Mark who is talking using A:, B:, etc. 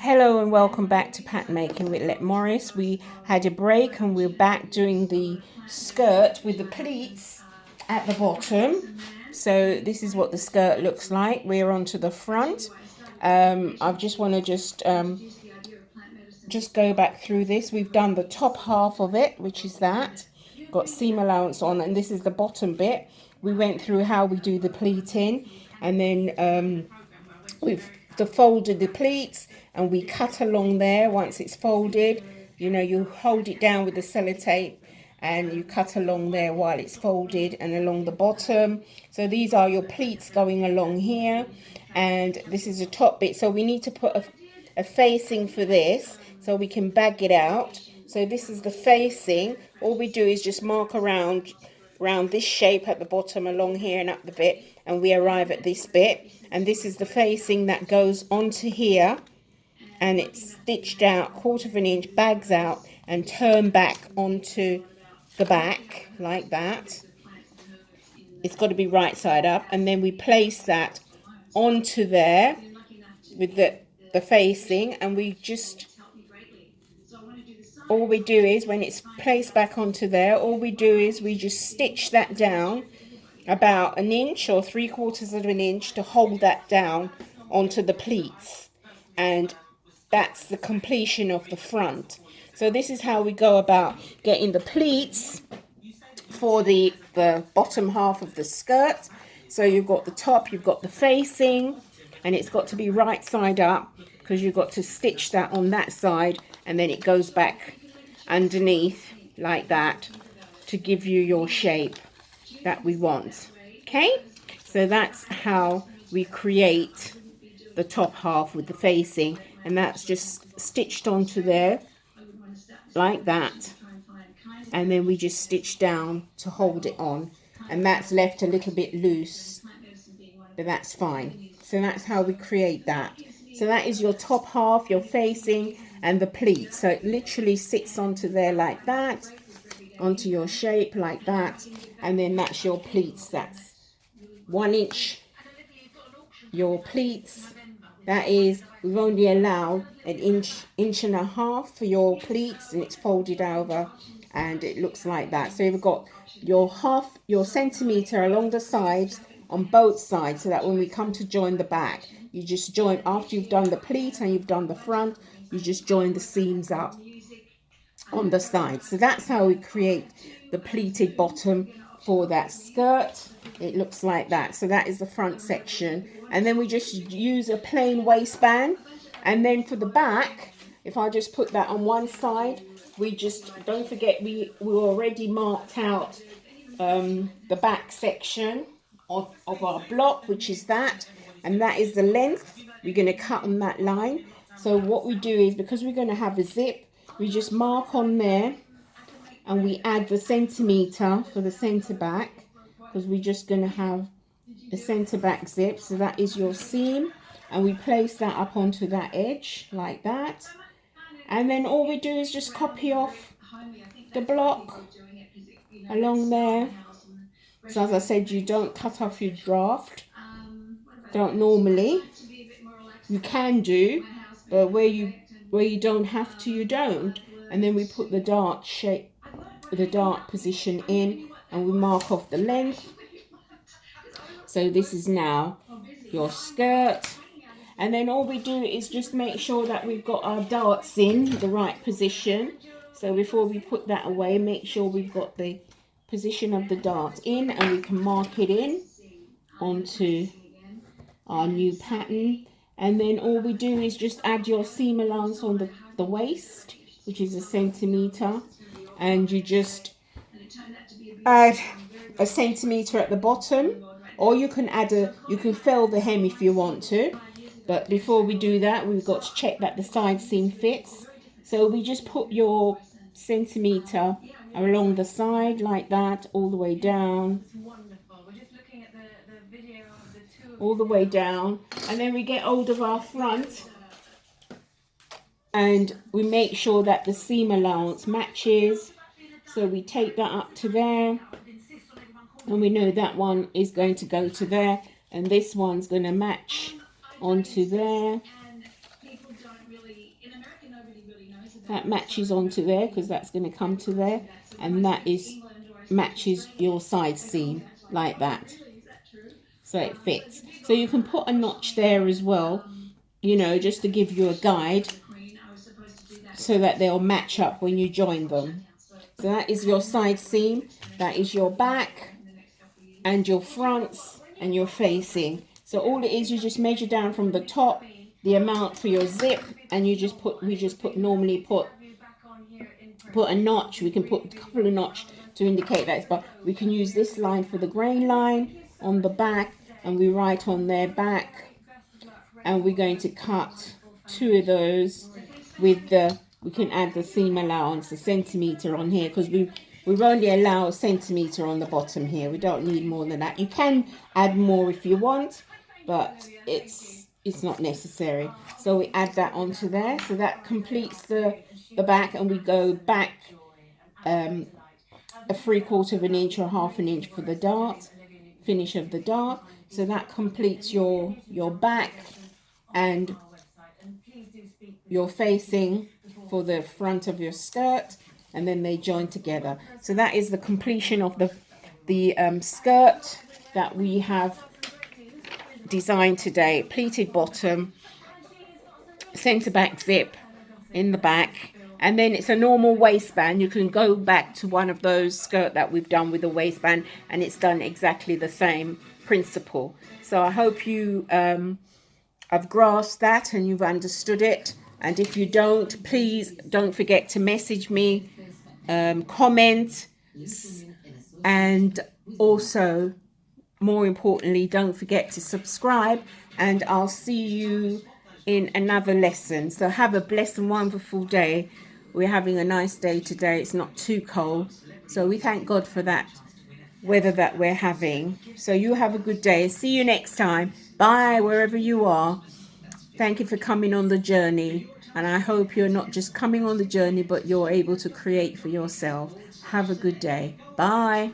A: Hello and welcome back to Pattern Making with Let Morris. We had a break and we're back doing the skirt with the pleats at the bottom. So this is what the skirt looks like. We're onto the front. I just want to just go back through this. We've done the top half of it, which is that. Got seam allowance on, and this is the bottom bit. We went through how we do the pleating, and then we've folded the pleats and we cut along there. Once it's folded, you hold it down with the sellotape and you cut along there while it's folded and along the bottom. So these are your pleats going along here, and this is the top bit. So we need to put a facing for this so we can bag it out. So this is the facing. All we do is just mark around this shape at the bottom along here and up the bit, and we arrive at this bit, and this is the facing that goes onto here, and it's stitched out 1/4 of an inch, bags out and turn back onto the back like that. It's got to be right side up, and then we place that onto there with the facing, and all we do is when it's placed back onto there, all we do is we just stitch that down about an inch or 3/4 of an inch to hold that down onto the pleats, and that's the completion of the front. So this is how we go about getting the pleats for the bottom half of the skirt. So you've got the top, you've got the facing, and it's got to be right side up because you've got to stitch that on that side, and then it goes back underneath like that to give you your shape that we want. Okay, so that's how we create the top half with the facing, and that's just stitched onto there like that, and then we just stitch down to hold it on, and that's left a little bit loose, but that's fine. So that's how we create that. So that is your top half, your facing, and the pleat. So it literally sits onto there like that, onto your shape like that, and then that's your pleats. That's 1 inch your pleats. That is, we've only allowed an inch and a half for your pleats, and it's folded over and it looks like that. So you've got your centimetre along the sides on both sides, so that when we come to join the back, you just join, after you've done the pleat and you've done the front, you just join the seams up on the side. So that's how we create the pleated bottom for that skirt. It looks like that. So that is the front section, and then we just use a plain waistband. And then for the back, if I just put that on one side, we just, don't forget, we already marked out the back section of our block, which is that, and that is the length. We're going to cut on that line. So what we do is, because we're going to have a zip, we just mark on there and we add the centimetre for the centre back, because we're just going to have a centre back zip. So that is your seam, and we place that up onto that edge like that, and then all we do is just copy off the block along there. So as I said, you don't cut off your draft, don't normally. You can do, but where you don't have to, you don't. And then we put the dart shape, the dart position in, and we mark off the length. So this is now your skirt, and then all we do is just make sure that we've got our darts in the right position. So before we put that away, make sure we've got the position of the dart in, and we can mark it in onto our new pattern. And then all we do is just add your seam allowance on the waist, which is a centimetre, and you just add a centimetre at the bottom, or you can you can fill the hem if you want to. But before we do that, we've got to check that the side seam fits. So we just put your centimetre along the side like that, all the way down, all the way down, and then we get hold of our front and we make sure that the seam allowance matches. So we take that up to there, and we know that one is going to go to there, and this one's going to match onto there. That matches onto there because that's going to come to there, and that is matches your side seam like that, so it fits. So you can put a notch there as well, you know, just to give you a guide so that they'll match up when you join them. So that is your side seam, that is your back and your fronts and your facing. So all it is, you just measure down from the top the amount for your zip, and you just put, we just put, normally put a notch. We can put a couple of notch to indicate that, but we can use this line for the grain line on the back, and we write on their back, and we're going to cut 2 of those with the, we can add the seam allowance, a centimetre on here, because we've only allowed a centimetre on the bottom here. We don't need more than that. You can add more if you want, but it's not necessary. So we add that onto there. So that completes the back, and we go back a 3/4 of an inch or 1/2 an inch for the dart, finish of the dart. So that completes your back and your facing for the front of your skirt, and then they join together. So that is the completion of the skirt that we have designed today. Pleated bottom, centre back zip in the back, and then it's a normal waistband. You can go back to one of those skirt that we've done with a waistband, and it's done exactly the same principle. So I hope you have grasped that and you've understood it. And if you don't, please don't forget to message me, comment, and also, more importantly, don't forget to subscribe, and I'll see you in another lesson. So have a blessed and wonderful day. We're having a nice day today. It's not too cold, so we thank God for that weather that we're having. So you have a good day. See you next time. Bye, wherever you are. Thank you for coming on the journey, and I hope you're not just coming on the journey, but you're able to create for yourself. Have a good day. Bye.